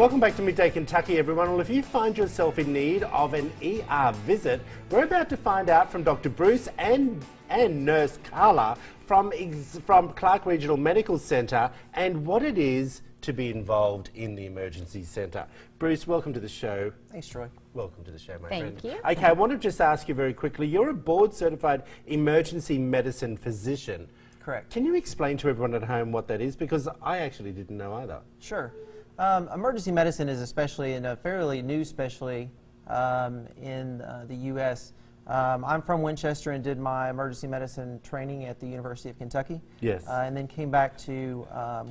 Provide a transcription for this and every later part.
Welcome back to Midday Kentucky, everyone. Well, if you find yourself in need of an ER visit, we're about to find out from Dr. Bruce and Nurse Carla from Clark Regional Medical Centre and what it is to be involved in the emergency centre. Bruce, welcome to the show. Thanks, Troy. Welcome to the show, my friend. Thank you. Okay, I want to just ask you very quickly, you're a board-certified emergency medicine physician. Correct. Can you explain to everyone at home what that is? Because I actually didn't know either. Sure. Emergency medicine is especially in a fairly new specialty in the U.S. I'm from Winchester and did my emergency medicine training at the University of Kentucky. Yes. And then came back to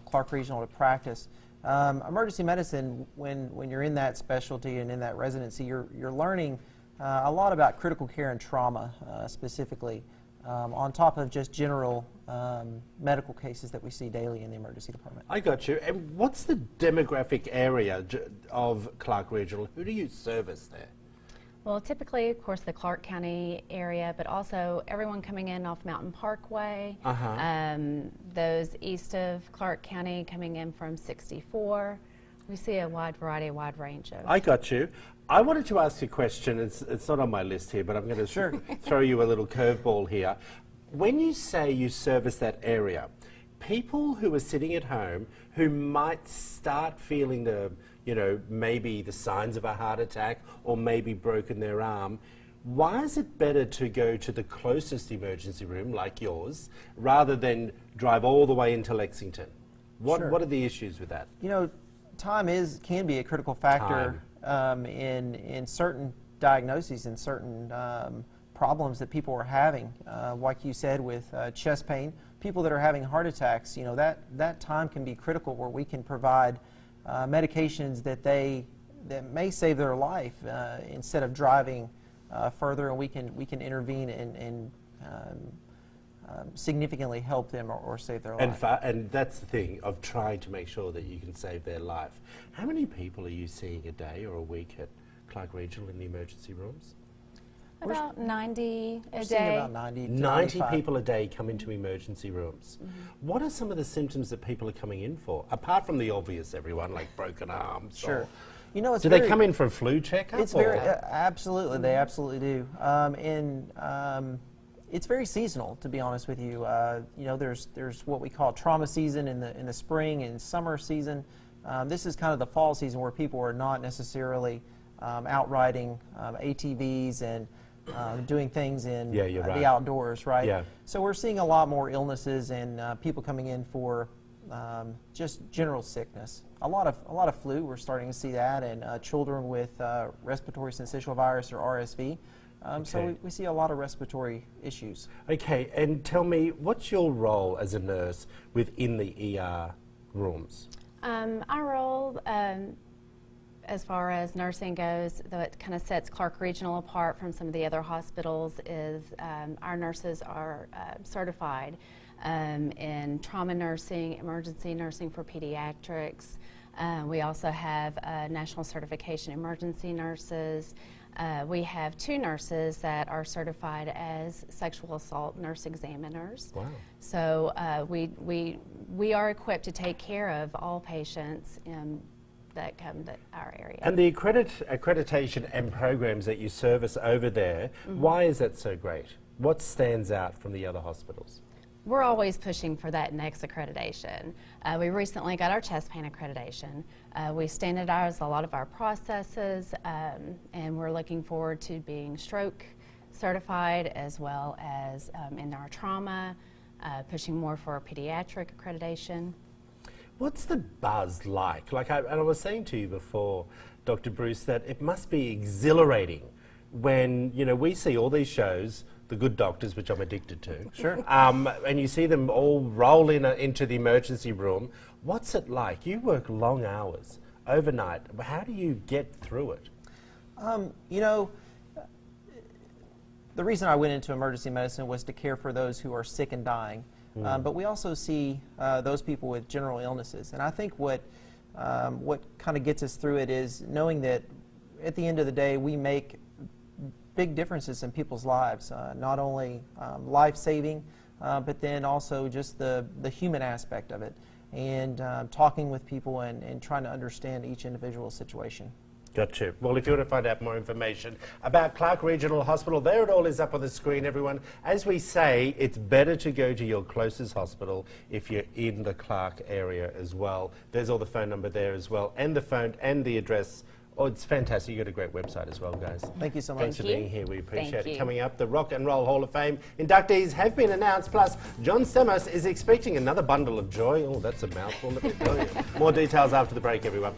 Clark Regional to practice. Emergency medicine, when you're in that specialty and in that residency, you're learning a lot about critical care and trauma specifically, on top of just general medical cases that we see daily in the emergency department. I got you. And what's the demographic area of Clark Regional? Who do you service there? Well, typically, of course, the Clark County area, but also everyone coming in off Mountain Parkway, those east of Clark County coming in from 64. We see a wide variety, a wide range of... I got you. I wanted to ask you a question. It's not on my list here, but I'm going to throw you a little curveball here. When you say you service that area, people who are sitting at home who might start feeling the, maybe the signs of a heart attack or maybe broken their arm, why is it better to go to the closest emergency room, like yours, rather than drive all the way into Lexington? What are the issues with that? Time can be a critical factor in certain diagnoses and certain problems that people are having. Like you said, with chest pain, people that are having heart attacks, that time can be critical where we can provide medications that may save their life instead of driving further, and we can intervene and significantly help them or save their life. And that's the thing of trying to make sure that you can save their life. How many people are you seeing a day or a week at Clark Regional in the emergency rooms? About 90 a We're seeing day. about 90 to 90 95. people a day come into emergency rooms. What are some of the symptoms that people are coming in for? Apart from the obvious, everyone, like broken arms. Sure. Or, do they come in for a flu checkup? It's very, absolutely, they absolutely do. It's very seasonal, to be honest with you. There's what we call trauma season in the spring and summer season. This is kind of the fall season where people are not necessarily out riding ATVs and doing things in the outdoors, right? Yeah. So we're seeing a lot more illnesses and people coming in for just general sickness. A lot of flu. We're starting to see that, and children with respiratory syncytial virus or RSV. So we see a lot of respiratory issues. Okay, and tell me, what's your role as a nurse within the ER rooms? Our role, as far as nursing goes, that kind of sets Clark Regional apart from some of the other hospitals, is our nurses are certified in trauma nursing, emergency nursing for pediatrics. We also have national certification emergency nurses. We have 2 nurses that are certified as sexual assault nurse examiners. Wow. So we are equipped to take care of all patients that come to our area. And the accreditation and programs that you service over there, why is that so great? What stands out from the other hospitals? We're always pushing for that next accreditation. We recently got our chest pain accreditation. We standardized a lot of our processes, and we're looking forward to being stroke certified, as well as in our trauma, pushing more for our pediatric accreditation. What's the buzz like? And I was saying to you before, Dr. Bruce, that it must be exhilarating when, we see all these shows, The Good Doctors, which I'm addicted to. Sure. And you see them all roll into the emergency room. What's it like? You work long hours, overnight. How do you get through it? The reason I went into emergency medicine was to care for those who are sick and dying. But we also see those people with general illnesses. And I think what kind of gets us through it is knowing that at the end of the day, we make big differences in people's lives, not only life-saving, but then also just the human aspect of it. and talking with people and trying to understand each individual situation. Got you. Well, if you want to find out more information about Clark Regional Hospital, there it all is up on the screen, everyone. As we say, it's better to go to your closest hospital if you're in the Clark area as well. There's all the phone number there as well, and the phone and the address. Oh, it's fantastic. You've got a great website as well, guys. Thank you so much. Thanks for Thank you. being here. We appreciate Thank it. you. Coming up, the Rock and Roll Hall of Fame inductees have been announced. Plus, John Stamos is expecting another bundle of joy. Oh, that's a mouthful, let me tell you. More details after the break, everyone.